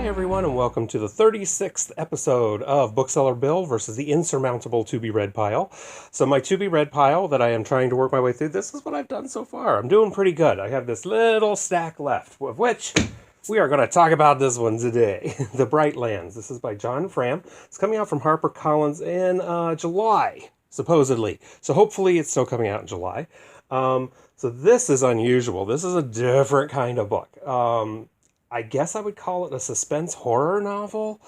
Hi everyone, and welcome to the 36th episode of Bookseller Bill versus the Insurmountable to-be-read pile. So my to-be-read pile that I am trying to work my way through, this is what I've done so far. I'm doing pretty good. I have this little stack left, of which we are going to talk about this one today. The Bright Lands. This is by John Fram. It's coming out from HarperCollins in July, supposedly. So hopefully it's still coming out in July. So this is unusual. This is a different kind of book. I guess I would call it a suspense horror novel.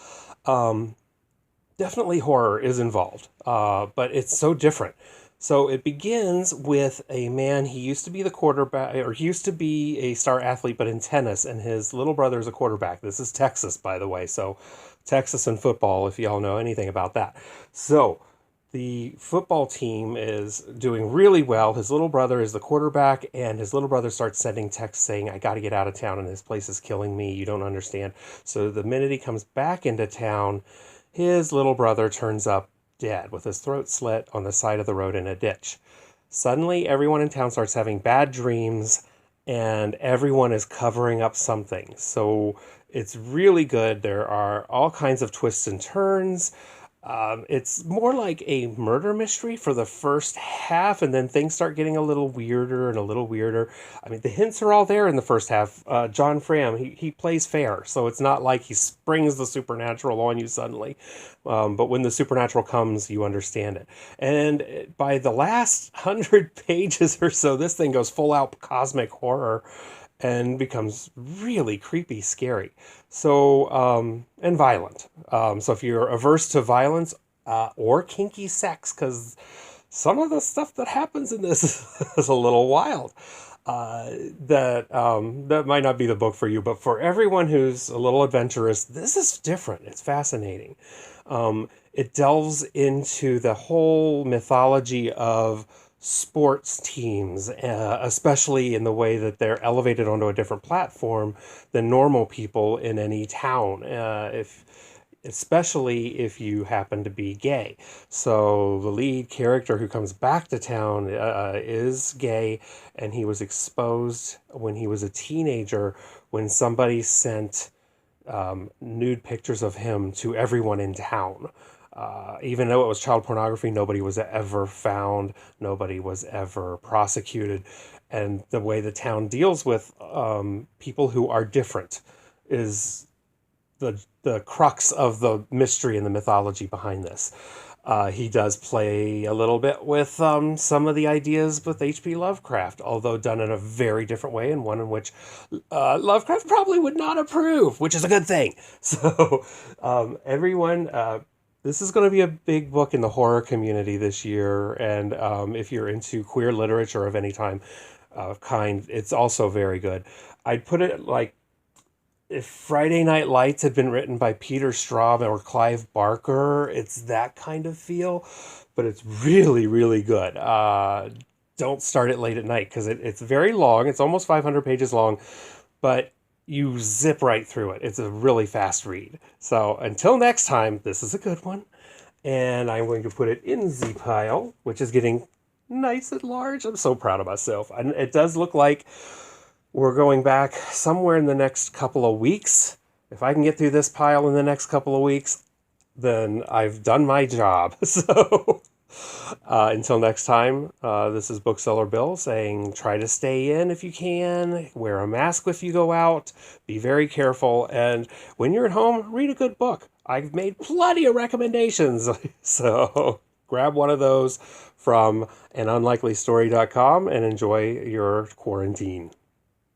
Definitely horror is involved, but it's so different. So it begins with a man, he used to be the quarterback, or he used to be a star athlete, but in tennis, and his little brother is a quarterback. This is Texas, by the way, so Texas and football, if y'all know anything about that. So the football team is doing really well. His little brother is the quarterback, and his little brother starts sending texts saying, I got to get out of town, and this place is killing me. You don't understand. So the minute he comes back into town, his little brother turns up dead with his throat slit on the side of the road in a ditch. Suddenly, everyone in town starts having bad dreams, and everyone is covering up something. So it's really good. There are all kinds of twists and turns. It's more like a murder mystery for the first half, and then things start getting a little weirder and a little weirder. I mean, the hints are all there in the first half. John Fram, he plays fair, so it's not like he springs the supernatural on you suddenly. But when the supernatural comes, you understand it. And by the last 100 pages or so, this thing goes full out cosmic horror and becomes really creepy, scary. So, and violent. So if you're averse to violence or kinky sex, because some of the stuff that happens in this is a little wild, that might not be the book for you. But for everyone who's a little adventurous, this is different. It's fascinating. It delves into the whole mythology of sports teams, especially in the way that they're elevated onto a different platform than normal people in any town, especially if you happen to be gay. So the lead character who comes back to town is gay, and he was exposed when he was a teenager when somebody sent nude pictures of him to everyone in town. Even though it was child pornography, nobody was ever found. Nobody was ever prosecuted. And the way the town deals with people who are different is the crux of the mystery and the mythology behind this. He does play a little bit with some of the ideas with H.P. Lovecraft, although done in a very different way, and one in which Lovecraft probably would not approve, which is a good thing. So everyone... this is going to be a big book in the horror community this year, and if you're into queer literature of any kind, it's also very good. I'd put it like if Friday Night Lights had been written by Peter Straub or Clive Barker. It's that kind of feel, but it's really, really good. Don't start it late at night because it's very long. It's almost 500 pages long, but you zip right through it. It's a really fast read. So until next time, this is a good one. And I'm going to put it in the pile, which is getting nice and large. I'm so proud of myself. And it does look like we're going back somewhere in the next couple of weeks. If I can get through this pile in the next couple of weeks, then I've done my job. So until next time, this is Bookseller Bill saying try to stay in if you can, wear a mask if you go out, be very careful, and when you're at home, read a good book. I've made plenty of recommendations, so grab one of those from anunlikelystory.com and enjoy your quarantine.